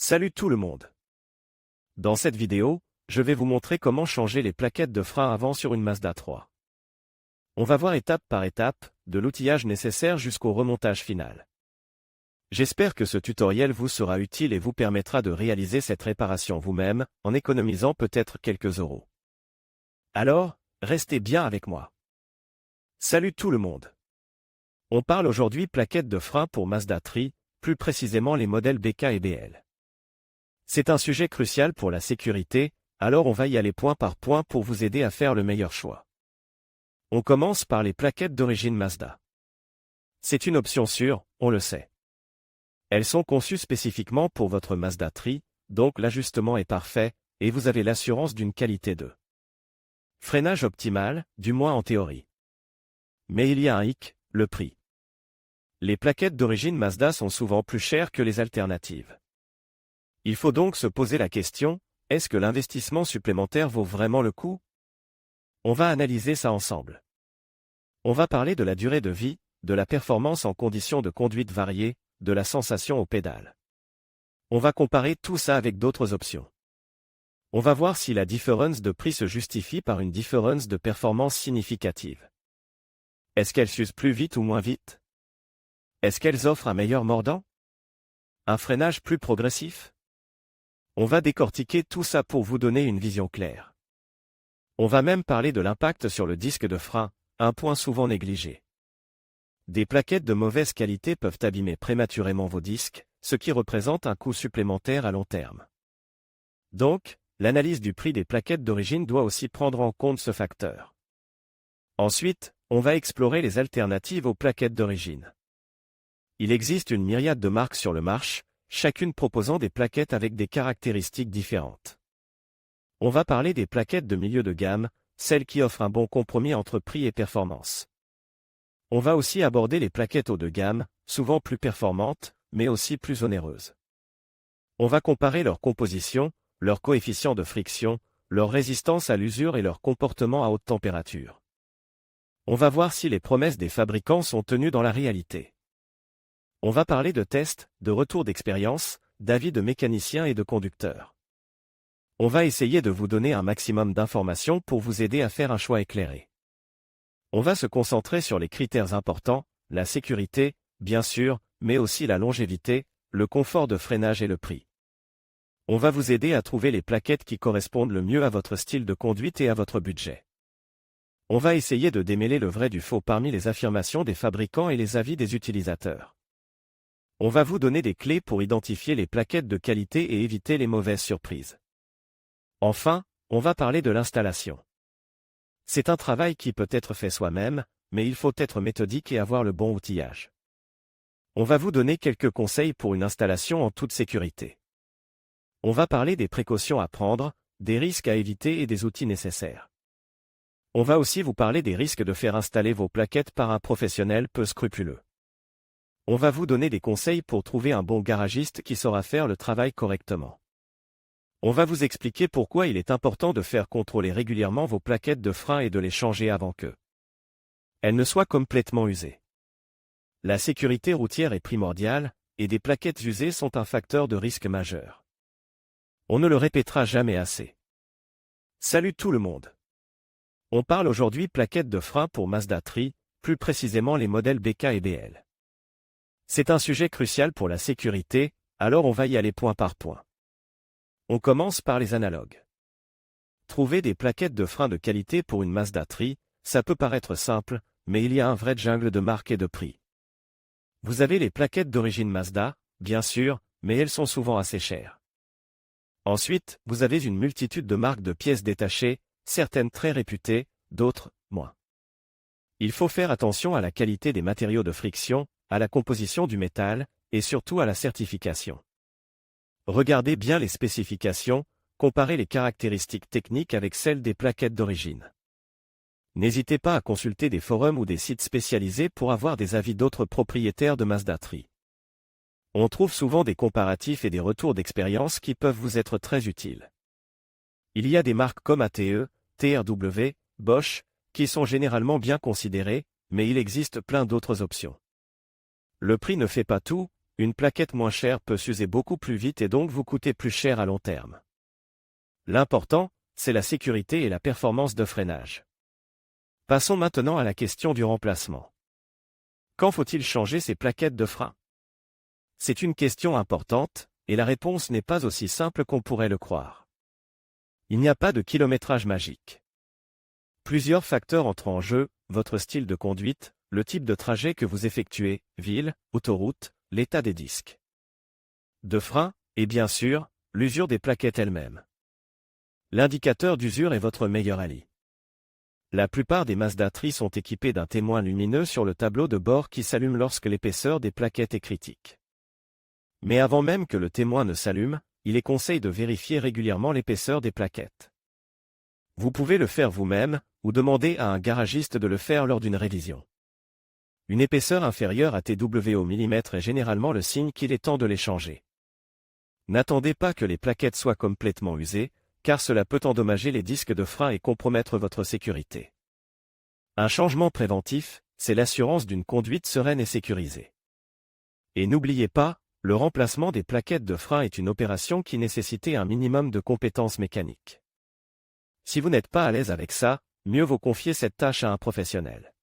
Salut tout le monde. Dans cette vidéo, je vais vous montrer comment changer les plaquettes de frein avant sur une Mazda 3. On va voir étape par étape, de l'outillage nécessaire jusqu'au remontage final. J'espère que ce tutoriel vous sera utile et vous permettra de réaliser cette réparation vous-même, en économisant peut-être quelques euros. Alors, restez bien avec moi. Salut tout le monde. On parle aujourd'hui plaquettes de frein pour Mazda 3, plus précisément les modèles BK et BL. C'est un sujet crucial pour la sécurité, alors on va y aller point par point pour vous aider à faire le meilleur choix. On commence par les plaquettes d'origine Mazda. C'est une option sûre, on le sait. Elles sont conçues spécifiquement pour votre Mazda 3, donc l'ajustement est parfait, et vous avez l'assurance d'une qualité de freinage optimal, du moins en théorie. Mais il y a un hic, le prix. Les plaquettes d'origine Mazda sont souvent plus chères que les alternatives. Il faut donc se poser la question, est-ce que l'investissement supplémentaire vaut vraiment le coup? On va analyser ça ensemble. On va parler de la durée de vie, de la performance en conditions de conduite variées, de la sensation au pédale. On va comparer tout ça avec d'autres options. On va voir si la différence de prix se justifie par une différence de performance significative. Est-ce qu'elles s'usent plus vite ou moins vite? Est-ce qu'elles offrent un meilleur mordant? Un freinage plus progressif? On va décortiquer tout ça pour vous donner une vision claire. On va même parler de l'impact sur le disque de frein, un point souvent négligé. Des plaquettes de mauvaise qualité peuvent abîmer prématurément vos disques, ce qui représente un coût supplémentaire à long terme. Donc, l'analyse du prix des plaquettes d'origine doit aussi prendre en compte ce facteur. Ensuite, on va explorer les alternatives aux plaquettes d'origine. Il existe une myriade de marques sur le marché, chacune proposant des plaquettes avec des caractéristiques différentes. On va parler des plaquettes de milieu de gamme, celles qui offrent un bon compromis entre prix et performance. On va aussi aborder les plaquettes haut de gamme, souvent plus performantes, mais aussi plus onéreuses. On va comparer leur composition, leur coefficient de friction, leur résistance à l'usure et leur comportement à haute température. On va voir si les promesses des fabricants sont tenues dans la réalité. On va parler de tests, de retours d'expérience, d'avis de mécaniciens et de conducteurs. On va essayer de vous donner un maximum d'informations pour vous aider à faire un choix éclairé. On va se concentrer sur les critères importants, la sécurité, bien sûr, mais aussi la longévité, le confort de freinage et le prix. On va vous aider à trouver les plaquettes qui correspondent le mieux à votre style de conduite et à votre budget. On va essayer de démêler le vrai du faux parmi les affirmations des fabricants et les avis des utilisateurs. On va vous donner des clés pour identifier les plaquettes de qualité et éviter les mauvaises surprises. Enfin, on va parler de l'installation. C'est un travail qui peut être fait soi-même, mais il faut être méthodique et avoir le bon outillage. On va vous donner quelques conseils pour une installation en toute sécurité. On va parler des précautions à prendre, des risques à éviter et des outils nécessaires. On va aussi vous parler des risques de faire installer vos plaquettes par un professionnel peu scrupuleux. On va vous donner des conseils pour trouver un bon garagiste qui saura faire le travail correctement. On va vous expliquer pourquoi il est important de faire contrôler régulièrement vos plaquettes de frein et de les changer avant que elles ne soient complètement usées. La sécurité routière est primordiale, et des plaquettes usées sont un facteur de risque majeur. On ne le répétera jamais assez. Salut tout le monde. On parle aujourd'hui plaquettes de frein pour Mazda 3, plus précisément les modèles BK et BL. C'est un sujet crucial pour la sécurité, alors on va y aller point par point. On commence par les analogues. Trouver des plaquettes de frein de qualité pour une Mazda 3, ça peut paraître simple, mais il y a un vrai jungle de marques et de prix. Vous avez les plaquettes d'origine Mazda, bien sûr, mais elles sont souvent assez chères. Ensuite, vous avez une multitude de marques de pièces détachées, certaines très réputées, d'autres, moins. Il faut faire attention à la qualité des matériaux de friction, à la composition du métal, et surtout à la certification. Regardez bien les spécifications, comparez les caractéristiques techniques avec celles des plaquettes d'origine. N'hésitez pas à consulter des forums ou des sites spécialisés pour avoir des avis d'autres propriétaires de Mazda 3. On trouve souvent des comparatifs et des retours d'expérience qui peuvent vous être très utiles. Il y a des marques comme ATE, TRW, Bosch, qui sont généralement bien considérées, mais il existe plein d'autres options. Le prix ne fait pas tout, une plaquette moins chère peut s'user beaucoup plus vite et donc vous coûter plus cher à long terme. L'important, c'est la sécurité et la performance de freinage. Passons maintenant à la question du remplacement. Quand faut-il changer ces plaquettes de frein? C'est une question importante, et la réponse n'est pas aussi simple qu'on pourrait le croire. Il n'y a pas de kilométrage magique. Plusieurs facteurs entrent en jeu, votre style de conduite, le type de trajet que vous effectuez, ville, autoroute, l'état des disques de frein, et bien sûr, l'usure des plaquettes elles-mêmes. L'indicateur d'usure est votre meilleur allié. La plupart des Mazda 3 sont équipés d'un témoin lumineux sur le tableau de bord qui s'allume lorsque l'épaisseur des plaquettes est critique. Mais avant même que le témoin ne s'allume, il est conseillé de vérifier régulièrement l'épaisseur des plaquettes. Vous pouvez le faire vous-même, ou demander à un garagiste de le faire lors d'une révision. Une épaisseur inférieure à TW au millimètre est généralement le signe qu'il est temps de les changer. N'attendez pas que les plaquettes soient complètement usées, car cela peut endommager les disques de frein et compromettre votre sécurité. Un changement préventif, c'est l'assurance d'une conduite sereine et sécurisée. Et n'oubliez pas, le remplacement des plaquettes de frein est une opération qui nécessite un minimum de compétences mécaniques. Si vous n'êtes pas à l'aise avec ça, mieux vaut confier cette tâche à un professionnel.